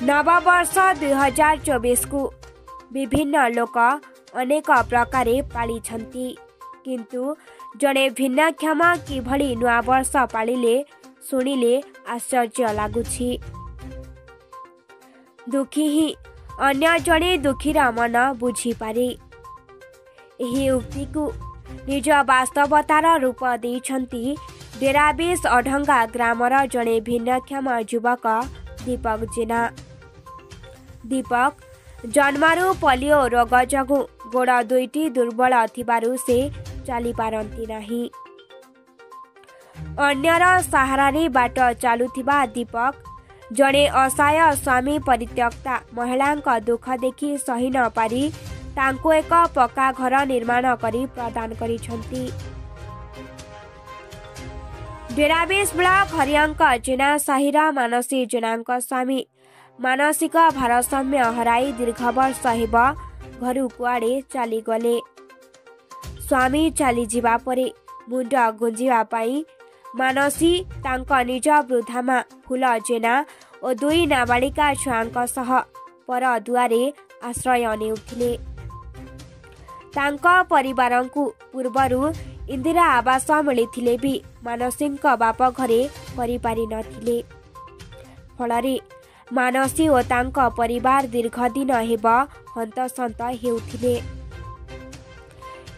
नववर्ष 2024 को विभिन्न लोक अनेक प्रकार पाली किंतु जड़े भिन्नक्षम किभली नुआ वर्ष पालिले शुणिले आश्चर्य लगुछि। दुखी ही अन्य जड़े दुखीर मन बुझीपारे। एही उक्ति को निज वास्तवतार रूप देइछन्ति डेराबेस अढंगा ग्रामर जड़े भिन्नक्षम युवक दीपक जेना। दीपक जन्मरू पोलियो रोग जगु गोड़ दुईटी दुर्बल थिबारु से चली पारंती नाही। अन्यर सहारारे बाट चालुथिबा दीपक जड़े असहाय स्वामी परित्यक्ता महिलांक दुख देखि सही न पारी तांको एक पक्का घर निर्माण करी प्रदान करिछन्ति। डेराबेस ब्लॉक हरियंक जेना साहिर मानसी जेनांक स्वामी मानसिक भारसाम्य हराई दीर्घ वर्ष हेब घरु कुआडे चली गले। स्वामी चली जिबा परे मुंड गुंजिबा पाई मानसी तांक निज वृद्धामा फूल जेना और दुई नाबालिका छुआंक सह पर दुआरे आश्रय नेउथिले। तांक परिवारंकु पूर्वरु इंदिरा आवास मिलिथिले भी मानसींक बाप घरे परिपारी नथिले। फलरे मानसी और तांक परिवार दीर्घ दिन हेब हंतसंत हेउथिले।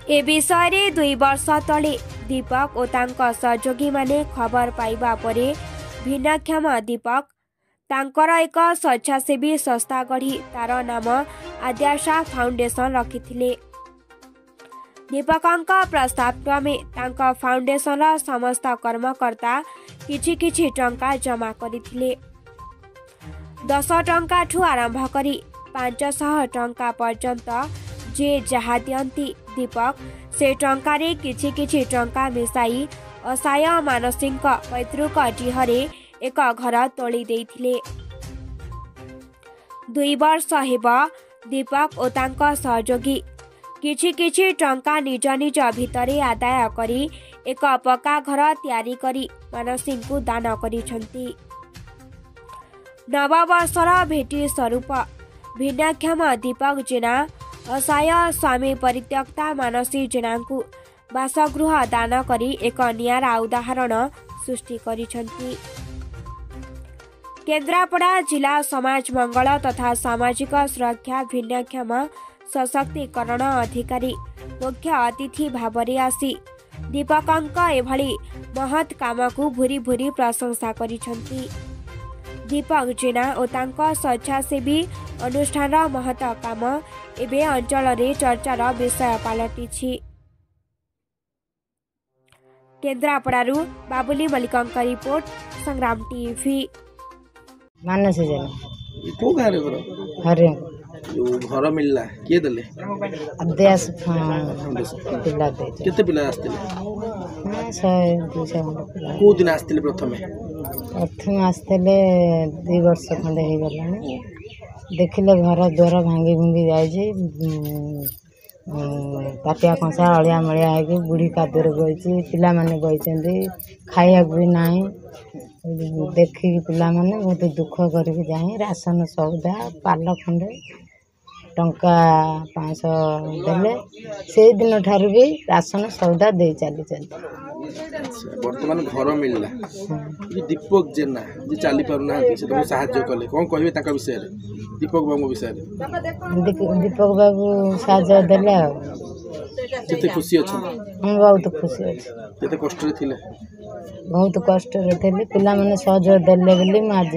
ए विषय रे 2 वर्ष तले दीपक और तांक सहयोगी माने खबर पाइबा परे भिन्नक्षम दीपक तांकर एक स्वेच्छासेवी संस्था गढ़ी तार नाम आद्याशा फाउंडेशन रखिथिले। दीपकंक प्रस्ताव क्रमे तांक फाउंडेशन समस्त कर्मकर्ता किछि किछि टंका जमा करिथिले। 10 टंका ठू आरंभ करी 500 टंका पर्यंत जे जहा दियंती दीपक से टंकारे किछि किछि टंका मिसाई असहाय मानसिंक पैतृक डिहरे एक घर तोली देइथिले। 2 वर्ष हेब दीपक और तांक सहयोगी किछि किछि टंका निज निज भितरे आदाय करी एक पक्का घर तैयारी करी मानसिंकु दान करिछन्ति। नववर्षर भेटी स्वरूप भिन्नक्षम दीपक जेना असहाय स्वामी परित्यक्ता मानसी जेनांकु बासगृह दान करी एक नियारा उदाहरण सृष्टि करिछन्ति। केन्द्रापड़ा जिला समाज मंगल तथा सामाजिक सुरक्षा भिन्नक्षम सशक्तिकरण अधिकारी मुख्य अतिथि भावरे आसी दीपकंक एभली महत् काम को भूरी भूरी प्रशंसा करिछन्ति। दीपक जेना और तांक स्वेच्छासेवी अनुष्ठान महत् काम एबे अंचल रे चर्चार विषय पालटिछि। केन्द्रापड़ारू बाबुली मलिकंक रिपोर्ट संग्राम टीवी। मानसी जेना को गारे घर हरियं जो घर मिलला के देले अध्यास पिला दे केते पिला आस्तिले 100-200 पिला को दिन आस्तिले प्रथमे आस्तिले 2 वर्ष खंडे हो गलानी। देखिले घर द्वार भांगी भुंगी जाइए ताटिया कंसा अलिया मलिया है बुढ़ी कादर गई पिला माने गई खाइया भी नहीं देखिकी पिला माने बहुत दुख करके जाए राशन सौदा पाल खंडे टंका 500 देले से दिन ठार भी राशन सौदा दे चली वर्तमान घर मिलला दीपक जेना जे चली पारना से तुम सहाय्य कले कोन कहबे ताका विषय रे दीपक बाबू विषय रे दीपक बाबू सहाय्य देले केते खुशी अछि हम बहुत खुशी अछि केते कष्ट रे थिले बहुत कष्ट रे थिले पिला माने सहयोग देले बोली म आज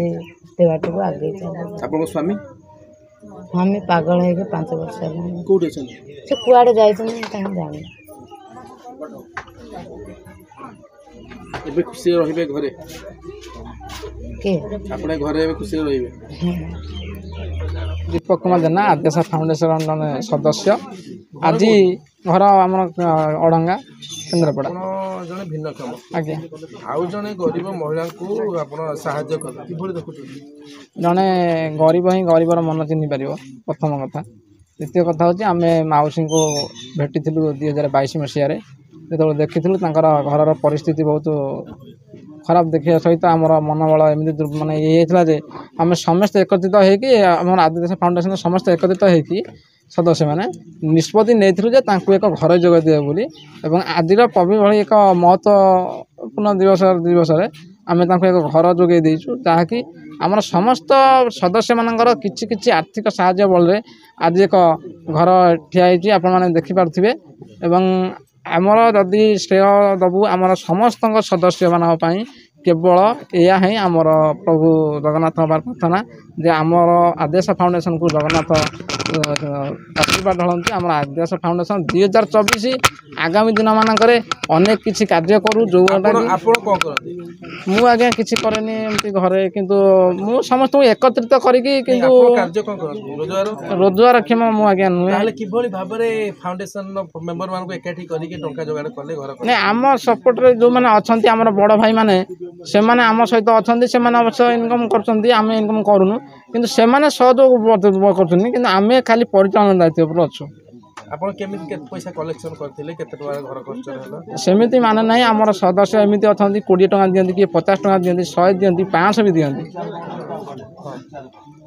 ते बाट को आगे चला। आपन स्वामी हम पागल है के 5 वर्ष है कोठे छन से कुआडे जाय छन तां जाने एबे खुशी रहिबे घरे के अपने घरे एबे खुशी रहिबे। दीपक कुमार जेना आद्याशा फाउंडेशन सदस्य आज घर आम अड़ंगा केन्द्रापड़ा जने भिन्नक्षम आज्ञा आउ जने गरीब महिला को आपण सहाय्य कर किभली देखुछ जड़े गरीब ही गरीबर मन चिन्ह पार प्रथम कथा। द्वितीय कथा हूँ आम माउसी को भेटी 2022 मसीह जो देखी घर परिस्थिति बहुत खराब देखा सहित आम मनोबल एमती मानने ये जे आम समस्त एकत्रित होम आदिवासी फाउंडेशन समस्त एकत्रित होगी सदस्य मैंने निष्पत्ति नहीं एक घर जोग दिए बोली आज पवि भाई एक महत्वपूर्ण दिवस आम एक घर जोगे देचु जहाँकि आमर समस्त सदस्य मानकर किछि आर्थिक साहाय्य बल आज एक घर ठियाई आपण मैंने देखिपे एवं आमर जदि श्रेय दबु आमर समस्त सदस्य मानी केवल या ही आमर प्रभु जगन्नाथ प्रार्थना जे आमर आदिवासी फाउंडेशन को जगन्नाथ आशीर्वाद ढलती आम आदिवासी फाउंडेशन 2024 आगामी दिन मानक अनेक किसी कार्य करूँ जो मुझे किसी करेनि एमती घरे किंतु मु समस्त एकत्रित करके रोजगार क्षम मुझे नुहे आम सपोर्ट जो मैंने अच्छा आम बड़ भाई मैंने से आम सहित अच्छा अवश्य इनकम करम करूँ किंतु से सहयोग कर आम खाली परिचालन दायित्व पर अच्छु सेमती माने ना आमर सदस्य एमती अच्छा 20 टଙ୍କା दिखती किए 50 टଙ୍କା दिखती 100 दिखती 500 भी दिखती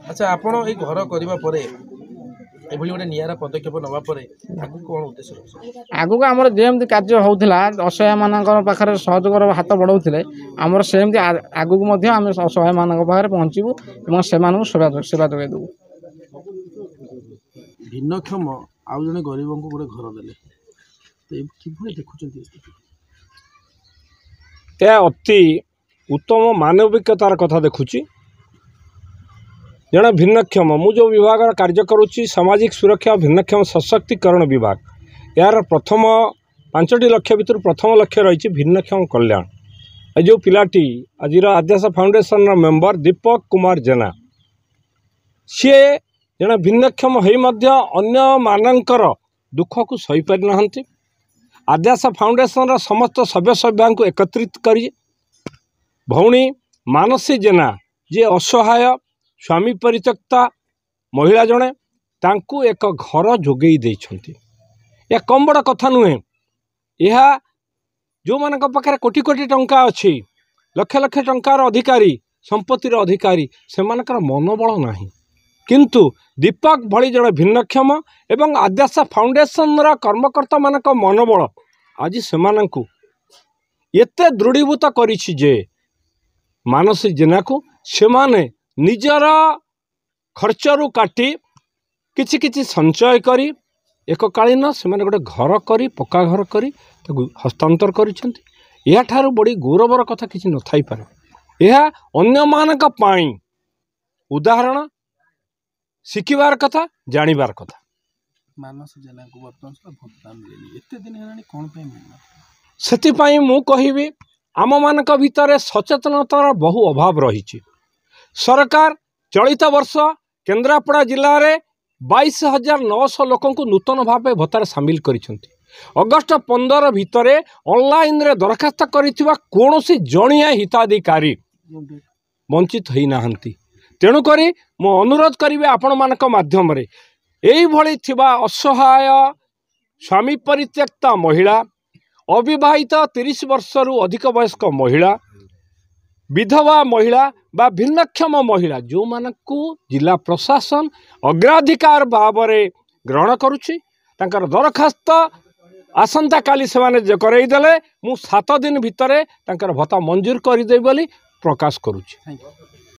अच्छा आप घर करने गोटे निरा पदक्षेप नवा आगू आमर जमी कार्य होता असहाय मान पाखे सहयोगर हाथ बढ़ाऊे आमर सेमती आगू आम असहाय मान पाखे पहुँचू और से सेवा जोगे देवु भिन्नक्षम आउ जने गरीब को गोटे घर देले तो देखुं अति उत्तम मानविकतार कथा देखुची जड़े भिन्नक्षम मु जो विभाग कार्य करुच्ची सामाजिक सुरक्षा भिन्नक्षम सशक्तिकरण विभाग यार प्रथम 5टी लक्ष्य भितर प्रथम लक्ष्य रही भिन्नक्षम कल्याण जो पिलाटी आज आदिवासी फाउंडेशन मेंबर दीपक कुमार जेना सी जड़े भिन्नक्षम हो अन्य मानकर दुख को सही पारि ना आदिवासी फाउंडेशन समस्त सभ्य को एकत्रित कर भौणी मानसी जेना जी असहाय स्वामी परित्यक्ता महिला जड़े तांकू एक घर जोगे देइछंती या कम बड़ कथा नुहे यह जो मान पाखे कोटी कोटी टंका अच्छी लक्ष लक्ष टंकार अधिकारी संपत्तिर अधिकारी से मनोबल नाही किंतु दीपक भली जड़े भिन्नक्षम एवं आदिवासी फाउंडेशन कर्मकर्ता मान मनोबल आज से एते दृढ़ीभूत करिछि जे मानसी जेना को से माने निजर खर्चरू काटी किछि किछि संचय करी एककालीन से माने गोटे घर करी पक्का घर करी हस्तांतर करिसेंती या ठारू बड़ी गौरवर कथा किछि न थाई पारे यह अन्य मानक पाई उदाहरण शिखिबार कथा जानिबार कथा मानस जेना को वर्तमान भत्ता मिलेनी एते दिन हेलानी कोन पे मिलना सेतिपाई मु कहिबी आम मानक भितर सचेतनतार बहु अभाव रही सरकार चलित वर्ष केन्द्रापड़ा जिले में 22,900 लोक नूतन भाव भत्तार सामिल करिसेंती अगस्ट 15 भितर ऑनलाइन रे दरखास्त करिथिबा कोनोसी जणिया हिताधिकारी वंचित होई नाहंती तेणुक मु अनुरोध करी आपण मानक माध्यम रे एई भली थिबा असहाय स्वामी परित्यक्ता महिला अविवाहित 30 वर्षरु अधिक वयस्क महिला विधवा महिला बा भिन्नक्षम महिला जो मानकू जिला प्रशासन अग्राधिकार भाव में ग्रहण करुच्ची तांकर दरखास्त आसंता काली से माने करईदेले मु 7 दिन भितर तांकर भत्ता मंजूर करदे बोली प्रकाश करुच्ची।